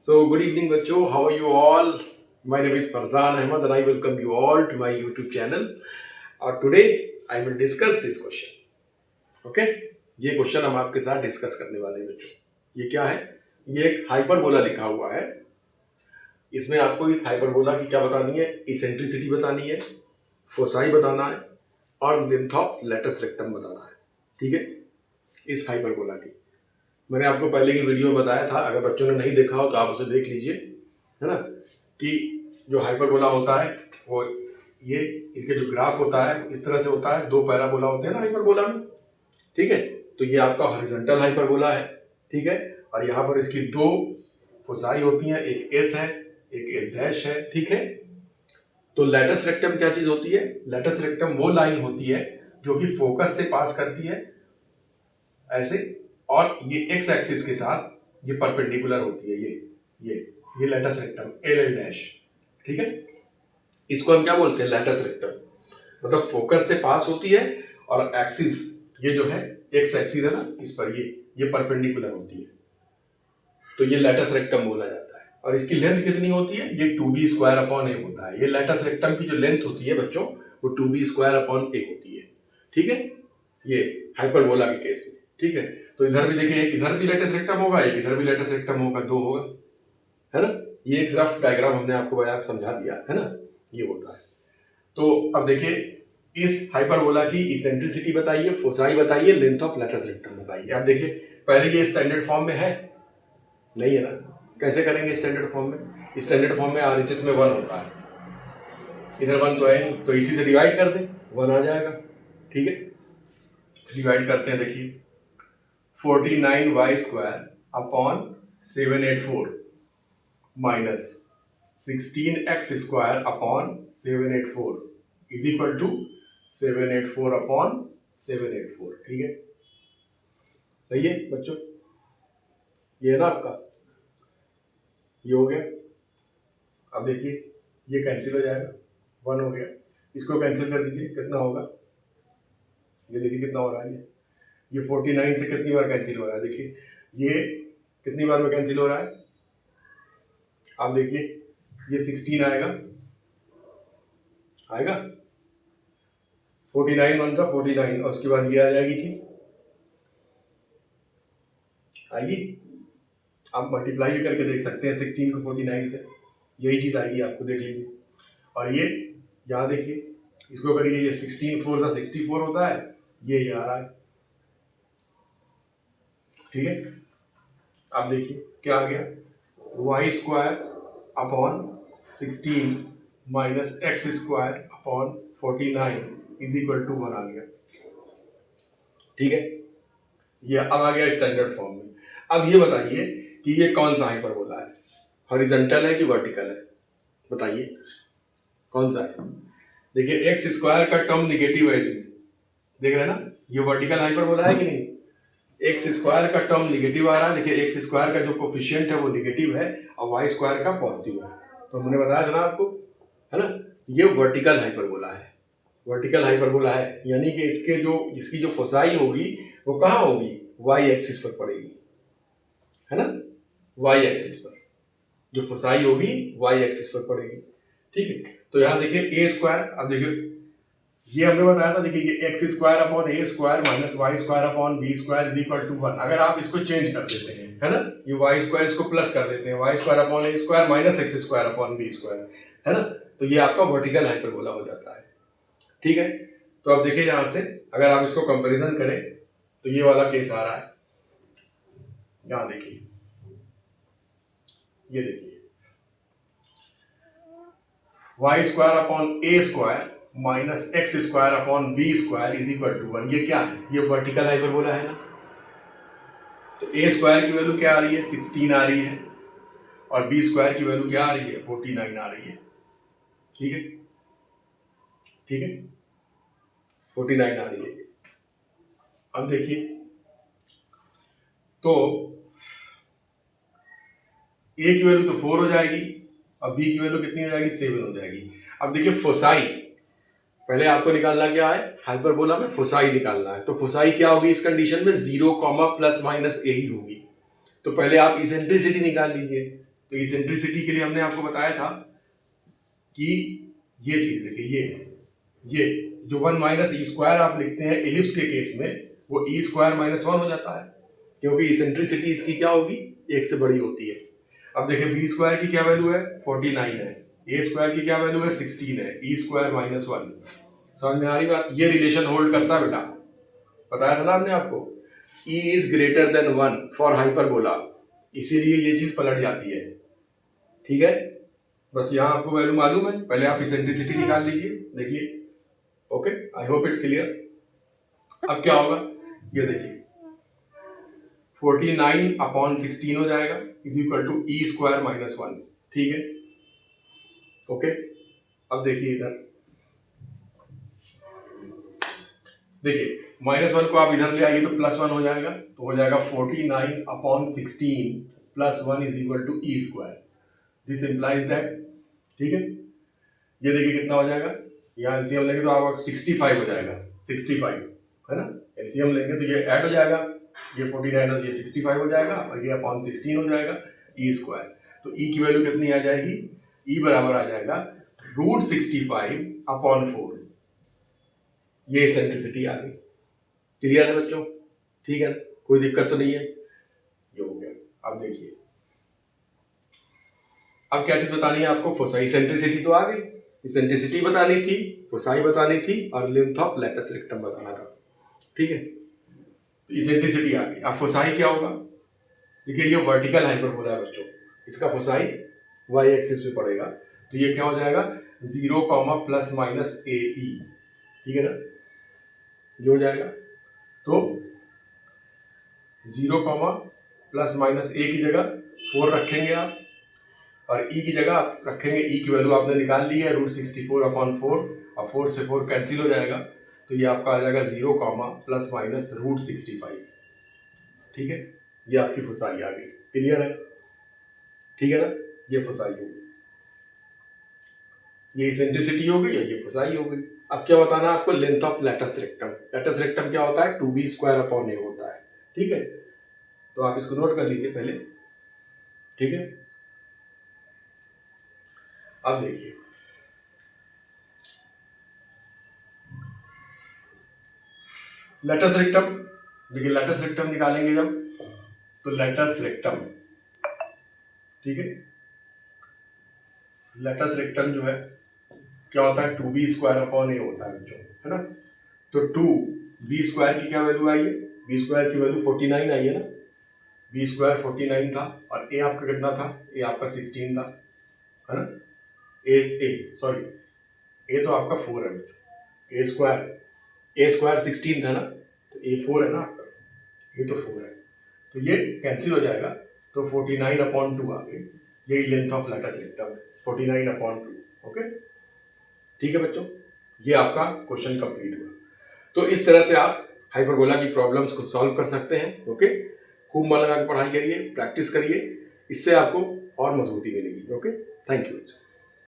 So, good evening, बच्चों. How are you all? My name is Farzan Ahmed, and I welcome you all to my YouTube channel. Today, I will discuss this question. Okay? ये question हम आपके साथ discuss करने वाले हैं बच्चों. ये क्या है? ये एक हाइपरबोला लिखा हुआ है. इसमें आपको इस हाइपरबोला की क्या बतानी है? इसेंट्रिसिटी बतानी है, फोसाई बताना है और लेंथ ऑफ लेटस रेक्टम बताना है. ठीक है? इस हाइपरबोला की मैंने आपको पहले की वीडियो में बताया था. अगर बच्चों ने नहीं देखा हो तो आप उसे देख लीजिए, है ना. कि जो हाइपरबोला होता है वो ये इसके जो ग्राफ होता है इस तरह से होता है. दो पैराबोला होते हैं ना हाइपरबोला में. ठीक है, तो ये आपका हॉरिजॉन्टल हाइपरबोला है. ठीक है, और यहाँ पर इसकी दो फोसाई होती हैं, एक एस है एक एस डैश है. ठीक है, तो लेटस रेक्टम क्या चीज होती है? लेटस रेक्टम वो लाइन होती है जो कि फोकस से पास करती है ऐसे, और ये एक्स एक्सिस के साथ ये परपेंडिकुलर होती है. ये लेटस रेक्टम एल डैश. ठीक है, इसको हम क्या बोलते हैं? Latus rectum. मतलब फोकस से पास होती है और एक्सिस ये जो है एक्स एक्सिस है ना, इस पर ये परपेंडिकुलर होती है. तो ये लेटस रेक्टम बोला जाता है. और इसकी लेंथ कितनी होती है? ये 2b² होता है. ये लेटस रेक्टम की जो लेंथ होती है बच्चों वो 2b² होती है. ठीक है, ये हाइपरबोला के केस में. ठीक है, तो इधर भी देखिए, एक इधर भी लेटस रेक्टम होगा, एक इधर भी लेटस रेक्टम होगा, दो होगा, है ना. ये एक रफ डायग्राम हमने आपको समझा दिया है ना, ये होता है. तो अब देखिए, इस हाइपरबोला की इसेंट्रिसिटी बताइए, फोसाई बताइए, लेंथ ऑफ लेटस रेक्टम बताइए. अब देखिए, पहले ये स्टैंडर्ड फॉर्म में है नहीं है ना. कैसे करेंगे स्टैंडर्ड फॉर्म में? स्टैंडर्ड फॉर्म में RHS में 1 होता है. इधर 1 तो है नहीं, तो इसी से डिवाइड कर दें, 1 आ जाएगा. ठीक है, डिवाइड करते हैं. देखिए, 49y² minus 16x² is equal to 784/784. ठीक है, सही है बच्चों? ये है ना आपका, ये हो गया. अब देखिए, ये कैंसिल हो जाएगा, 1 हो गया. इसको कैंसिल कर दीजिए, कितना होगा? ये देखिए कितना हो रहा है. ये 49 से कितनी बार कैंसिल हो रहा है? देखिए, ये कितनी बार में कैंसिल हो रहा है? आप देखिए, ये 16 आएगा 49 1 था 49, और उसके बाद ये आ जाएगी चीज, आएगी. आप मल्टीप्लाई भी करके देख सकते हैं 16 को 49 से, यही चीज आएगी आपको, देख लीजिए. और ये यहाँ देखिए, इसको करिए, ये 16 4 सा 64 होता है, ये आ रहा है. ठीक है, आप देखिए क्या आ गया, y² minus x² is equal to 1 आ गया. ठीक है, ये अब आ गया स्टैंडर्ड फॉर्म में. अब ये बताइए कि ये कौन सा हाइपरबोला है? हॉरिजॉन्टल है कि वर्टिकल है? बताइए कौन सा है. देखिए, x² का टर्म निगेटिव है इसमें, देख रहे हैं ना. ये वर्टिकल हाइपरबोला है कि नहीं? x² का टर्म निगेटिव आ रहा है. देखिए, x² का जो कोफिशिएंट है वो निगेटिव है और y² का पॉजिटिव है. तो हमने बताया था ना आपको, है ना. ये वर्टिकल हाइपरबोला है. वर्टिकल हाइपरबोला है यानी कि इसकी जो फोसाई होगी वो कहाँ होगी? y एक्सिस पर पड़ेगी, है ना. y एक्सिस पर जो फोसाई होगी y एक्सिस पर पड़ेगी. ठीक है, तो यहाँ देखिए a². अब देखिए, ये हमने बताया था. देखिए, ये x² minus y² is equal to 1. अगर आप इसको चेंज कर देते हैं, है ना, ये y² इसको प्लस कर देते हैं, y² माइनस x² है ना, तो ये आपका वर्टिकल हाइपरबोला हो जाता है. ठीक है, तो अब देखिए, यहां से अगर आप इसको कंपैरिजन करें तो ये वाला केस आ रहा है. यहां देखिए, ये देखिए, y² minus x² is equal to 1. ये क्या है? ये वर्टिकल हाइपरबोला है ना. तो a² की वैल्यू क्या आ रही है? 16 आ रही है, और b² की वैल्यू क्या आ रही है? 49 आ रही है. ठीक है, ठीक है, 49 आ रही है. अब देखिए, तो a की वैल्यू तो 4 हो जाएगी और b की वैल्यू कितनी हो जाएगी? 7 हो जाएगी. अब देखिए, फोसाई पहले आपको निकालना क्या है? हाइपरबोला में फोसाई निकालना है. तो फोसाई क्या होगी इस कंडीशन में? 0, प्लस माइनस यही होगी. तो पहले आप इसेंट्रिसिटी निकाल लीजिए. तो इसेंट्रिसिटी के लिए हमने आपको बताया था कि ये चीज देखिए, ये जो 1 माइनस ई स्क्वायर आप लिखते हैं एलिप्स के केस में, वो ई स्क्वायर माइनस 1 हो जाता है, क्योंकि इसेंट्रिसिटी इसकी क्या होगी, 1 से बड़ी होती है। अब देखिए बी स्क्वायर की क्या वैल्यू है, 49 है, ए स्क्वायर की क्या वैल्यू है, 16 है, ई स्क्वायर माइनस 1। समझ में आ रही बात? ये रिलेशन होल्ड करता है बेटा, बताया था ना आपने आपको, E is greater than 1 for hyperbola, इसीलिए ये चीज पलट जाती है। ठीक है, बस यहाँ आपको वैल्यू मालूम है, पहले आप इसेंट्रिसिटी निकाल लीजिए, देखिए। Okay, I hope it's clear. अब क्या होगा, ये देखिए 49 अपॉन 16 हो जाएगा is equal to e square minus 1। ठीक है, ओके। अब देखिए इधर, देखिए -1 को आप इधर ले आइए तो +1 हो जाएगा, तो हो जाएगा 49 upon 16 plus 1 is equal to e square. This implies that, ठीक है। ये देखिए कितना हो जाएगा, यहाँ एलसीएम लेंगे तो आपका 65 हो जाएगा, 65 है ना। एलसीएम लेंगे तो ये ऐड हो जाएगा, ये 49 और ये 65 हो जाएगा, और ये अपॉन 16 हो जाएगा ई स्क्वायर। तो ई की वैल्यू कितनी आ जाएगी, ई बराबर आ जाएगा √65 अपॉन 4। ये इसेंट्रिसिटी आ गई। क्लियर है बच्चों? ठीक है, कोई दिक्कत तो नहीं है, ये हो गया। अब देखिए, अब क्या चीज बतानी है आपको, फोसाई। इसेंट्रिसिटी तो आ गई, इसेंट्रिसिटी बतानी थी, फोसाई बतानी थी, और लेंथ ऑफ लैटिस रेक्टम बताना था। ठीक है, तो इसेंट्रिसिटी आ गई। अब फोसाई क्या होगा, देखिए ये वर्टिकल हाइपरबोला है बच्चों, इसका फोसाई y एक्सिस पे पड़ेगा, तो ये क्या हो जाएगा 0, ± AE। ठीक है ना, ये हो जाएगा। तो 0, ± A की जगह 4 रखेंगे आप, और ई की जगह आप रखेंगे, ई की वैल्यू आपने निकाल ली है √64 अपॉन 4, और 4 से 4 कैंसिल हो जाएगा, तो ये आपका आ जाएगा 0, ±√65। ठीक है, ये आपकी फुसाई आ गई। क्लियर है? ठीक है ना, ये फुसाई हो गई, ये इसेंट्रिसिटी हो गई, ये फुसाई हो गई। अब क्या बताना है आपको, length of lattice rectum. Lattice rectum क्या होता है, 2b² अपॉन a होता है। ठीक है, तो आप इसको नोट कर लीजिए पहले। ठीक है, अब देखिए लैटिस रेक्टम, देखिए लैटिस रेक्टम निकालेंगे जब, तो लैटिस रेक्टम, ठीक है, लैटिस रेक्टम जो है क्या होता है, 2b² अपॉन a होता है बच्चों, है ना। तो 2b² की क्या वैल्यू आई है, b² की वैल्यू 49 आई है ना, b² 49 था, और a आपका कितना था, a आपका 16 था, है ना। a तो आपका 4 है बच्चों, a² 16 था ना, तो a 4 है ना आपका, ये तो 4 है, तो ये कैंसिल हो जाएगा, तो 49 अपॉन 2 आ गई, यही length of lattice rectum, 49 upon 2। Okay, ठीक है बच्चों, ये आपका क्वेश्चन कंप्लीट हुआ। तो इस तरह से आप हाइपरबोला की प्रॉब्लम्स को सॉल्व कर सकते हैं। ओके, खूब मन लगा के पढ़ाई करिए, प्रैक्टिस करिए, इससे आपको और मजबूती मिलेगी। Okay, thank you.